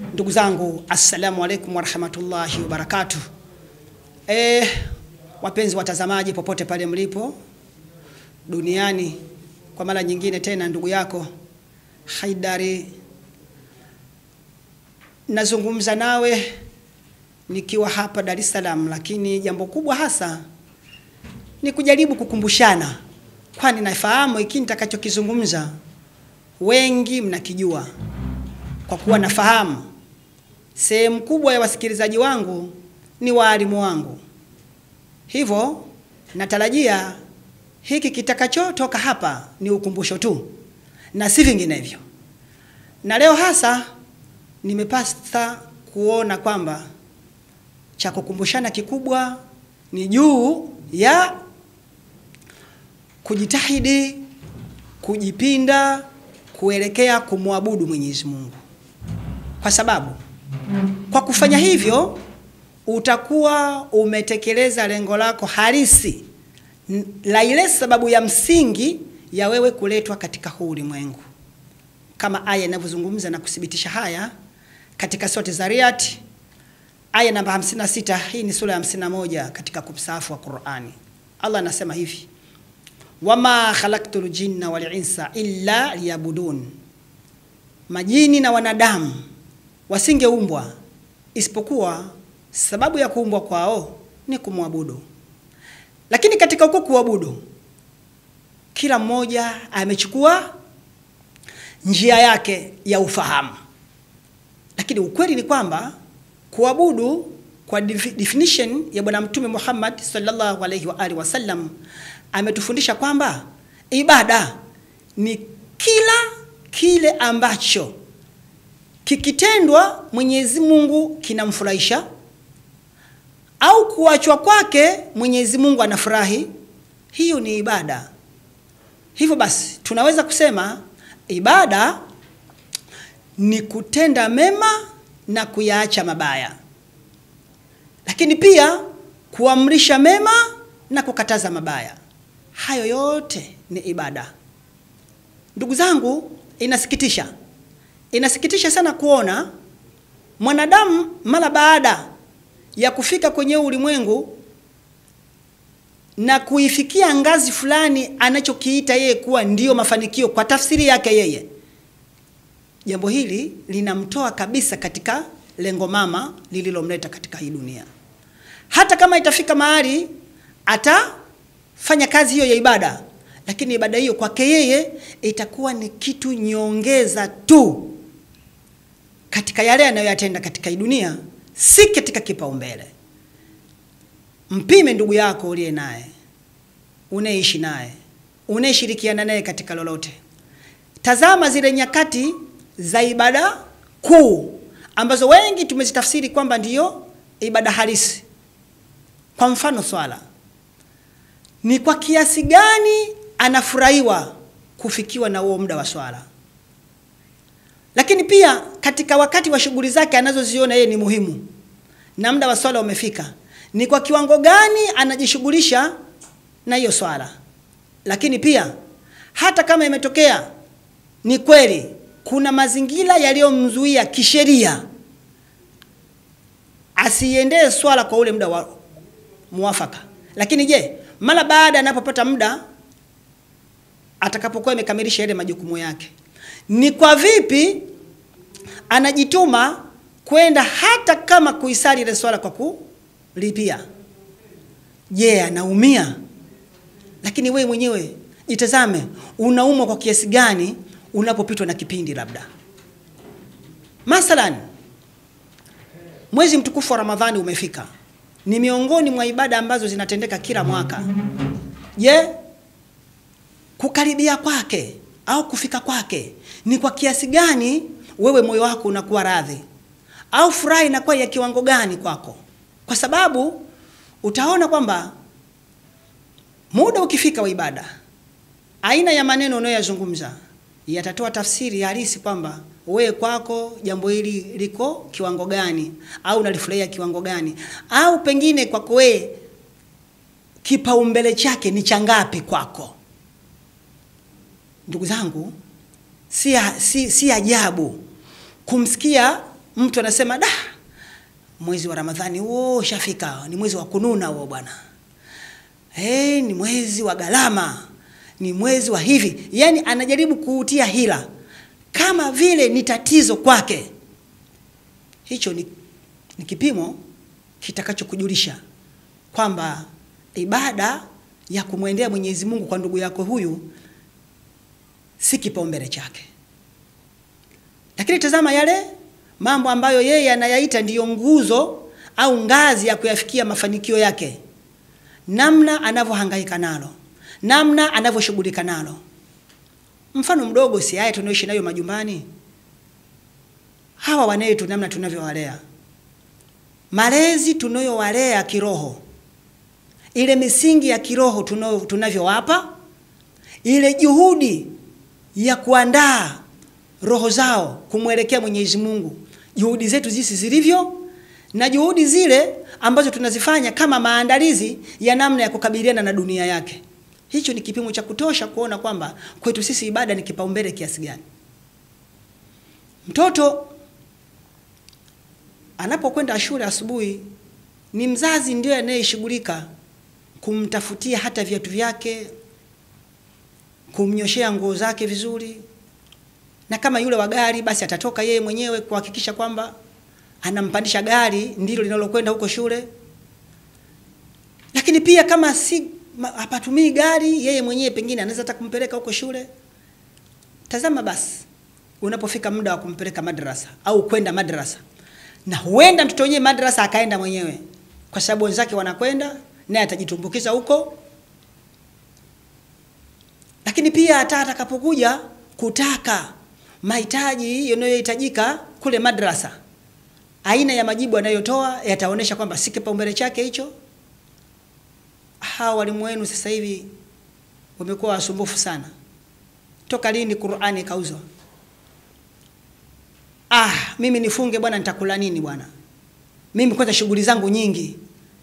Ndugu zangu, assalamu alaikum wa rahmatullahi wa barakatuh. Wapenzi watazamaji popote pale mlipo duniani, kwa mara nyingine tena ndugu yako Haidari nazungumza nawe nikiwa hapa Dar es Salaam, lakini jambo kubwa hasa ni kujaribu kukumbushana, kwani nafahamu hiki nitakachokizungumza wengi mnakijua, kwa kuwa nafahamu sehemu kubwa ya wasikilizaji wangu ni walimu wangu. Hivyo natarajia hiki kitakachotoka hapa ni ukumbusho tu na si vinginevyo. Na leo hasa nimepata kuona kwamba cha kukumbushana kikubwa ni juu ya kujitahidi, kujipinda kuelekea kumwabudu Mwenyezi Mungu. Kwa sababu kwa kufanya hivyo utakuwa umetekeleza lengo lako halisi la ile sababu ya msingi ya wewe kuletwa katika huu ulimwengu. Kama aya inavyozungumza na kuthibitisha haya katika sura Zariyat aya namba 56, hii ni sura ya 51 katika msahafu wa Qur'ani. Allah anasema hivi: wama khalaqtul jinna wal insa illa liyabudun, majini na wanadamu wasingeumbwa isipokuwa sababu ya kuumbwa kwao ni kumwabudu. Lakini katika huko kuabudu, kila mmoja amechukua njia yake ya ufahamu. Lakini ukweli ni kwamba kuabudu kwa definition ya Bwana Mtume Muhammad sallallahu alaihi wa alihi wasallam ametufundisha kwamba ibada ni kile ambacho kikitendwa Mwenyezi Mungu kinamfurahisha, au kuachwa kwake Mwenyezi Mungu anafurahi, hiyo ni ibada. Hivyo basi tunaweza kusema ibada ni kutenda mema na kuyaacha mabaya, lakini pia kuamrisha mema na kukataza mabaya. Hayo yote ni ibada. Ndugu zangu, inasikitisha sana kuona mwanadamu mara baada ya kufika kwenye ulimwengu na kuifikia ngazi fulani anachokiita yeye kuwa ndiyo mafanikio kwa tafsiri yake yeye, jambo hili linamtoa kabisa katika lengo mama lililomleta katika hii dunia. Hata kama itafika mahali atafanya kazi hiyo ya ibada, lakini ibada hiyo kwake yeye itakuwa ni kitu nyongeza tu katika yale anayoyatenda katika hii dunia, si katika kipaumbele. Mpime ndugu yako uliye naye, unaishi naye, unashirikiana naye katika lolote. Tazama zile nyakati za ibada kuu ambazo wengi tumezitafsiri kwamba ndiyo ibada halisi. Kwa mfano swala, ni kwa kiasi gani anafurahiwa kufikiwa na huo muda wa swala. Lakini pia katika wakati wa shughuli zake anazoziona yeye ni muhimu na muda wa swala umefika, ni kwa kiwango gani anajishughulisha na hiyo swala. Lakini pia hata kama imetokea ni kweli kuna mazingira yaliyomzuia kisheria asiendee swala kwa ule muda wa muafaka, lakini je, mara baada anapopata muda atakapokuwa amekamilisha ile majukumu yake, ni kwa vipi anajituma kwenda hata kama kuisali ile swala kwa kulipia? Je, anaumia? Lakini wewe mwenyewe jitazame, unaumwa kwa kiasi gani unapopitwa na kipindi labda. Mathalan, mwezi mtukufu wa Ramadhani umefika, ni miongoni mwa ibada ambazo zinatendeka kila mwaka. Je, kukaribia kwake au kufika kwake ni kwa kiasi gani wewe moyo wako unakuwa radhi, au furaha inakuwa ya kiwango gani kwako? Kwa sababu utaona kwamba muda ukifika wa ibada, aina ya maneno unayozungumza yatatoa tafsiri halisi kwamba wewe kwako jambo hili liko kiwango gani, au unalifurahia kiwango gani, au pengine kwako wewe kipaumbele chake ni changapi kwako. Ndugu zangu, si ajabu kumsikia mtu anasema mwezi wa Ramadhani huo shafika, ni mwezi wa kununa huo bwana. Ni mwezi wa gharama, ni mwezi wa hivi. Yani anajaribu kuutia hila kama vile ni tatizo kwake. Hicho ni kipimo kitakachokujulisha kwamba ibada ya kumwendea Mwenyezi Mungu kwa ndugu yako huyu si kipaumbele chake. Lakini tazama yale mambo ambayo yeye anayaita ndiyo nguzo au ngazi ya kuyafikia mafanikio yake, namna anavyohangaika nalo, namna anavyoshughulika nalo. Mfano mdogo si haya tunaoishi nayo majumbani. Hawa wanetu namna tunavyowalea, malezi tunayowalea kiroho, ile misingi ya kiroho tunavyowapa, ile juhudi ya kuandaa roho zao kumwelekea Mwenyezi Mungu, juhudi zetu zisi zilivyo na juhudi zile ambazo tunazifanya kama maandalizi ya namna ya kukabiliana na dunia yake. Hicho ni kipimo cha kutosha kuona kwamba kwetu sisi ibada ni kipaumbele kiasi gani. Mtoto anapokwenda shule asubuhi, ni mzazi ndiye anayeshughulika kumtafutia hata viatu vyake, kumnyoshea nguo zake vizuri, na kama yule wa gari basi atatoka yeye mwenyewe kuhakikisha kwamba anampandisha gari ndilo linalokwenda huko shule. Lakini pia kama hapatumii gari, yeye mwenyewe pengine anaweza hata kumpeleka huko shule. Tazama basi unapofika muda wa kumpeleka madrasa au kwenda madrasa, na huenda mtoto mwenyewe madrasa akaenda mwenyewe kwa sababu wenzake wanakwenda, naye atajitumbukiza huko. Lakini pia hata atakapokuja kutaka mahitaji yanayohitajika kule madrasa, aina ya majibu anayotoa yataonesha kwamba si kipaumbele chake hicho. Hawa walimu wenu sasa hivi wamekuwa wasumbufu sana. Toka lini Qur'ani kauzwa? Mimi nifunge bwana, nitakula nini bwana? Mimi kwanza shughuli zangu nyingi.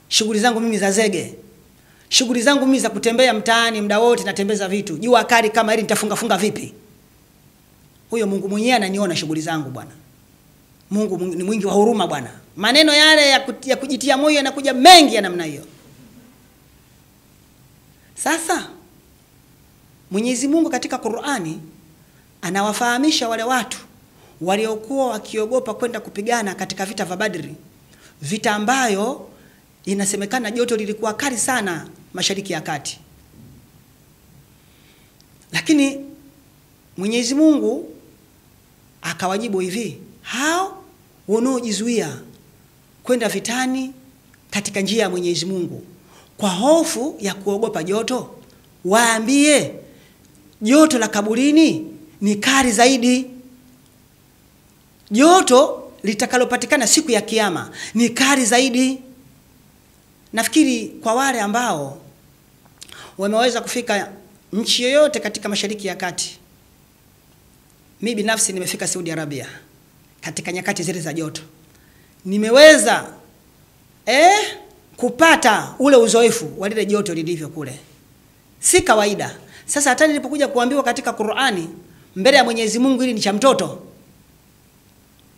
Shughuli zangu mimi za zege. Shughuli zangu mimi za kutembea mtaani muda wote, natembeza vitu. Jua kali kama hili nitafunga vipi? Huyo Mungu mwenyewe ananiona shughuli zangu bwana. Mungu ni mwingi wa huruma bwana. Maneno yale ya kujitia moyo yanakuja mengi ya namna hiyo. Sasa Mwenyezi Mungu katika Qur'ani anawafahamisha wale watu waliokuwa wakiogopa kwenda kupigana katika vita vya Badri, vita ambayo inasemekana joto lilikuwa kali sana Mashariki ya Kati. Lakini Mwenyezi Mungu akawajibu hivi: hao wanaojizuia kwenda vitani katika njia ya Mwenyezi Mungu kwa hofu ya kuogopa joto, waambie joto la kaburini ni kali zaidi. Joto litakalopatikana siku ya kiyama ni kali zaidi. Nafikiri kwa wale ambao wameweza kufika nchi yoyote katika Mashariki ya Kati, mimi binafsi nimefika Saudi Arabia katika nyakati zile za joto, nimeweza kupata ule uzoefu wa lile joto lilivyo kule. Si kawaida. Sasa hata nilipokuja kuambiwa katika Qur'ani mbele ya Mwenyezi Mungu hili ni cha mtoto,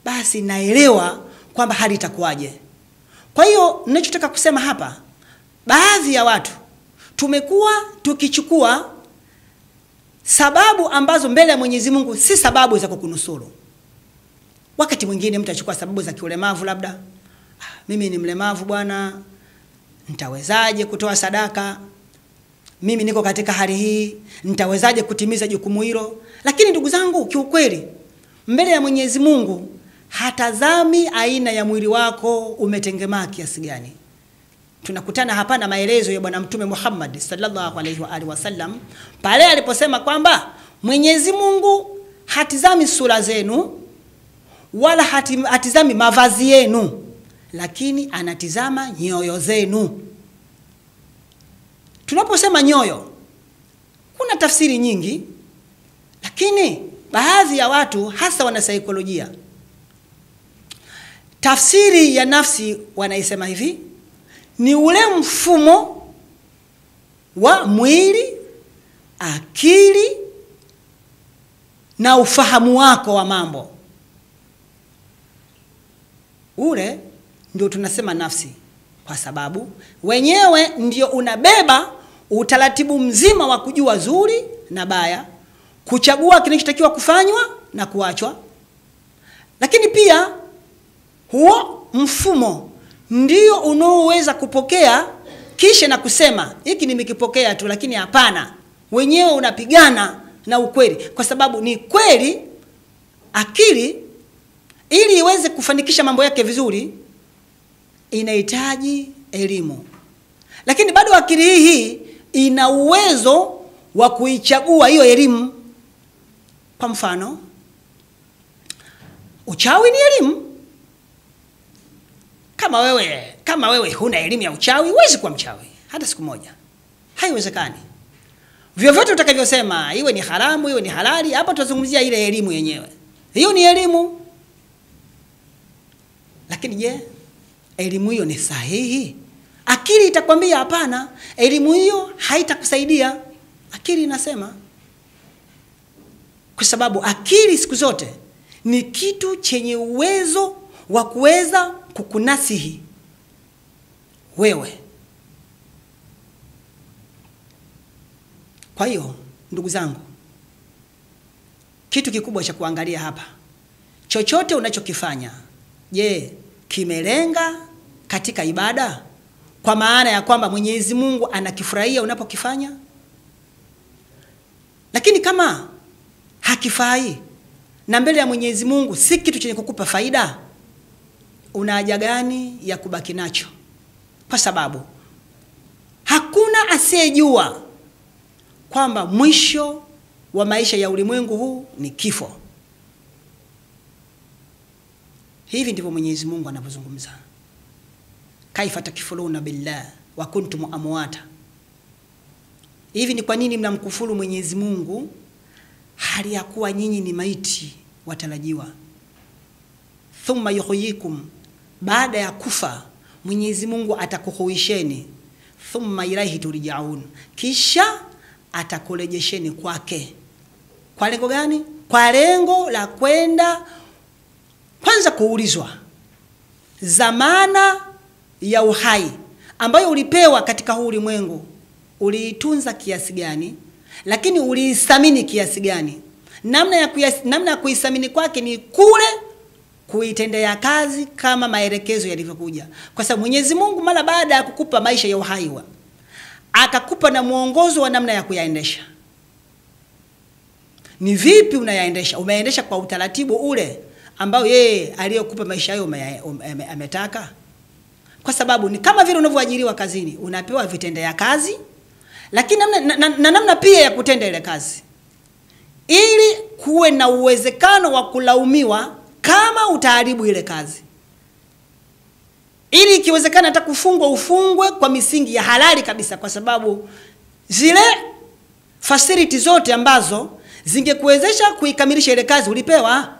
basi naelewa kwamba hali itakuwaje. Kwa hiyo ninachotaka kusema hapa, baadhi ya watu tumekuwa tukichukua sababu ambazo mbele ya Mwenyezi Mungu si sababu za kukunusuru. Wakati mwingine mtu achukua sababu za kiulemavu, labda mimi ni mlemavu bwana, nitawezaje kutoa sadaka? Mimi niko katika hali hii, nitawezaje kutimiza jukumu hilo? Lakini ndugu zangu, kiukweli mbele ya Mwenyezi Mungu hatazami aina ya mwili wako umetengemaa kiasi gani. Tunakutana hapa na maelezo ya Bwana Mtume Muhammad sallallahu alaihi wa alihi wasallam pale aliposema kwamba Mwenyezi Mungu hatizami sura zenu wala hatizami mavazi yenu, lakini anatizama nyoyo zenu. Tunaposema nyoyo, kuna tafsiri nyingi, lakini baadhi ya watu hasa wana saikolojia, tafsiri ya nafsi wanaisema hivi: ni ule mfumo wa mwili, akili na ufahamu wako wa mambo. ule ndio tunasema nafsi, kwa sababu wenyewe ndio unabeba utaratibu mzima wa kujua zuri na baya, kuchagua kinachotakiwa kufanywa na kuachwa. Lakini pia huo mfumo ndio unaoweza kupokea kisha na kusema hiki nimekipokea tu, lakini hapana, wenyewe unapigana na ukweli, kwa sababu ni kweli akili ili iweze kufanikisha mambo yake vizuri inahitaji elimu. Lakini bado akili hii ina uwezo wa kuichagua hiyo elimu. Kwa mfano, uchawi ni elimu. Kama wewe huna elimu ya uchawi, huwezi kuwa mchawi hata siku moja. Haiwezekani. Vyovyote utakavyosema, iwe ni haramu, iwe ni halali, hapa tunazungumzia ile elimu yenyewe. Hiyo ni elimu. Lakini je, elimu hiyo ni sahihi? Akili itakwambia hapana, elimu hiyo haitakusaidia. Akili inasema. Kwa sababu akili siku zote ni kitu chenye uwezo wa kuweza kukunasihi wewe. Kwa hiyo ndugu zangu, kitu kikubwa cha kuangalia hapa, chochote unachokifanya, je, kimelenga katika ibada? Kwa maana ya kwamba Mwenyezi Mungu anakifurahia unapokifanya? Lakini kama hakifai na mbele ya Mwenyezi Mungu si kitu chenye kukupa faida, una haja gani ya kubaki nacho? Kwa sababu hakuna asiyejua kwamba mwisho wa maisha ya ulimwengu huu ni kifo. Hivi ndivyo Mwenyezi Mungu anavyozungumza. Kaifa takfuruna billah wa kuntum amwata. Hivi ni kwa nini mnamkufuru Mwenyezi Mungu hali ya kuwa nyinyi ni maiti watarajiwa? Thumma yuhyikum, baada ya kufa Mwenyezi Mungu atakuhuisheni. Thumma ilaihi turjaun, kisha atakurejesheni kwake. Kwa lengo gani? Kwa lengo la kwenda kwanza kuulizwa zamana ya uhai ambayo ulipewa katika huu ulimwengu, uliitunza kiasi gani, lakini uliithamini kiasi gani? Namna ya kuithamini kwake ni kule kuitendea kazi kama maelekezo yalivyokuja. Kwa sababu Mwenyezi Mungu mara baada ya kukupa maisha ya uhai akakupa na muongozo wa namna ya kuyaendesha. Ni vipi unayaendesha? Umeendesha kwa utaratibu ule ambao yeye aliyokupa maisha hayo ametaka? Kwa sababu ni kama vile unavyoajiriwa kazini, unapewa vitendea kazi, lakini namna pia ya kutenda ile kazi, ili kuwe na uwezekano wa kulaumiwa kama utaharibu ile kazi. Ili ikiwezekana hata kufungwa ufungwe kwa misingi ya halali kabisa, kwa sababu zile facility zote ambazo zingekuwezesha kuikamilisha ile kazi ulipewa.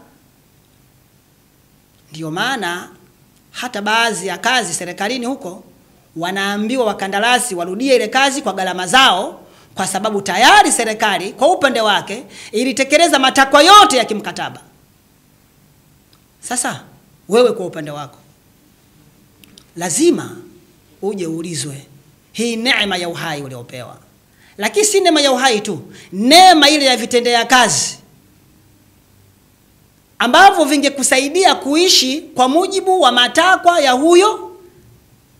Ndio maana hata baadhi ya kazi serikalini huko wanaambiwa wakandarasi warudie ile kazi kwa gharama zao, kwa sababu tayari serikali kwa upande wake ilitekeleza matakwa yote ya kimkataba. Sasa wewe kwa upande wako lazima uje uulizwe hii neema ya uhai uliopewa. Lakini si neema ya uhai tu, neema ile ya vitendea kazi ambavyo vingekusaidia kuishi kwa mujibu wa matakwa ya huyo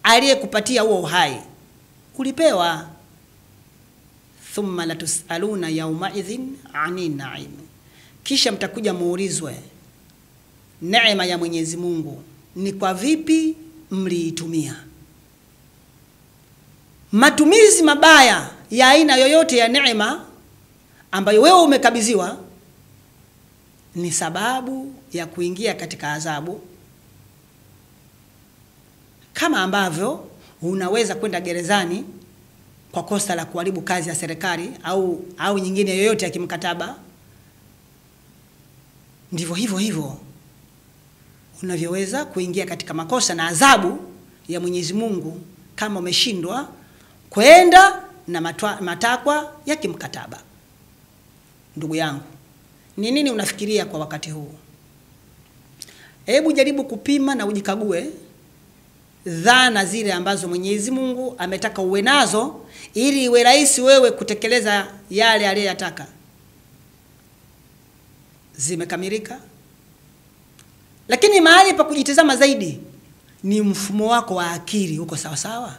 aliyekupatia huo uhai ulipewa. Thumma latusaluna yawma idhin anin na'im, kisha mtakuja muulizwe neema ya Mwenyezi Mungu ni kwa vipi mliitumia. Matumizi mabaya ya aina yoyote ya neema ambayo wewe umekabidhiwa ni sababu ya kuingia katika adhabu, kama ambavyo unaweza kwenda gerezani kwa kosa la kuharibu kazi ya serikali au nyingine yoyote ya kimkataba. Ndivyo hivyo unavyoweza kuingia katika makosa na adhabu ya Mwenyezi Mungu kama umeshindwa kwenda na matakwa ya kimkataba. Ndugu yangu, ni nini unafikiria kwa wakati huu? Hebu jaribu kupima na ujikague dhana zile ambazo Mwenyezi Mungu ametaka uwe nazo ili iwe rahisi wewe kutekeleza yale aliyotaka. Zimekamilika? Lakini mahali pa kujitazama zaidi ni mfumo wako wa akili, uko sawa sawa?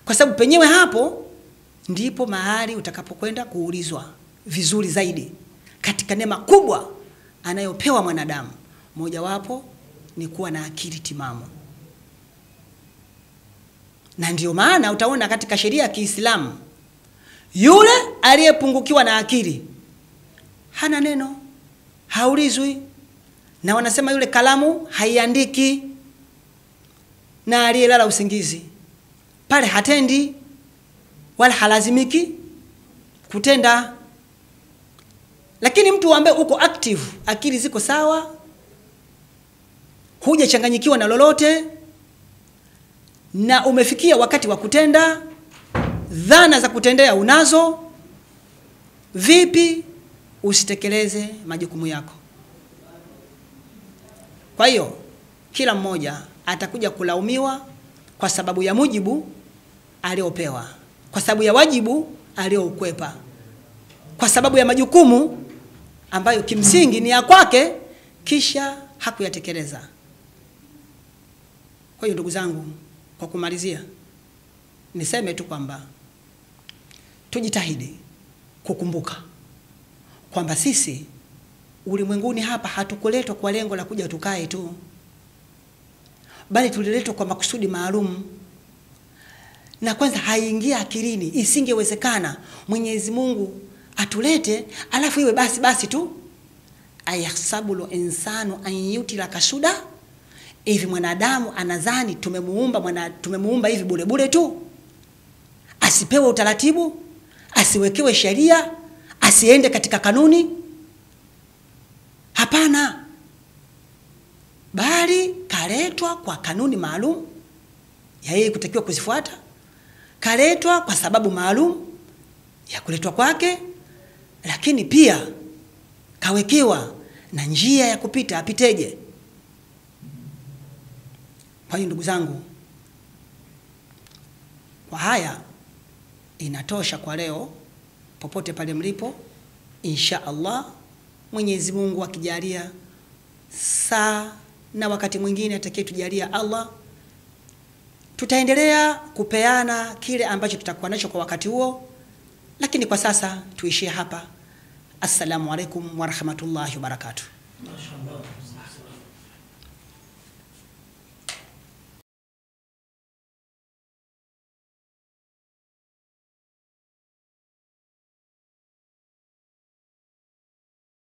Kwa sababu penyewe hapo ndipo mahali utakapokwenda kuulizwa vizuri zaidi katika neema kubwa anayopewa mwanadamu. Moja wapo ni kuwa na akili timamu. Na ndio maana utaona katika sheria ya Kiislamu yule aliyepungukiwa na akili hana neno, haulizwi, na wanasema yule kalamu haiandiki, na aliyelala usingizi pale hatendi wala halazimiki kutenda. Lakini mtu ambaye uko active, akili ziko sawa, hujachanganyikiwa na lolote, na umefikia wakati wa kutenda, dhana za kutendea unazo, vipi usitekeleze majukumu yako? Kwa hiyo kila mmoja atakuja kulaumiwa kwa sababu ya mujibu aliopewa, kwa sababu ya wajibu alioukwepa, kwa sababu ya majukumu ambayo kimsingi ni ya kwake kisha hakuyatekeleza. Kwa hiyo ndugu zangu, kwa kumalizia niseme tu kwamba tujitahidi kukumbuka kwamba sisi ulimwenguni hapa hatukuletwa kwa lengo la kuja tukae tu, bali tuliletwa kwa makusudi maalum. Na kwanza haingia akilini, isingewezekana Mwenyezi Mungu atulete alafu iwe basi tu. Ayahsabul insanu an yutraka suda, hivi mwanadamu anadhani tumemuumba hivi bure tu, asipewe utaratibu, asiwekewe sheria, asiende katika kanuni? Hapana, bali kaletwa kwa kanuni maalum ya yeye kutakiwa kuzifuata, kaletwa kwa sababu maalum ya kuletwa kwake, lakini pia kawekewa na njia ya kupita, apiteje. Kwa hiyo ndugu zangu, kwa haya inatosha kwa leo. Popote pale mlipo, insha Allah, Mwenyezi Mungu akijalia saa na wakati mwingine atakayetujalia Allah, tutaendelea kupeana kile ambacho tutakuwa nacho kwa wakati huo. Lakini kwa sasa tuishie hapa. Assalamu alaikum wa rahmatullahi wa barakatuh.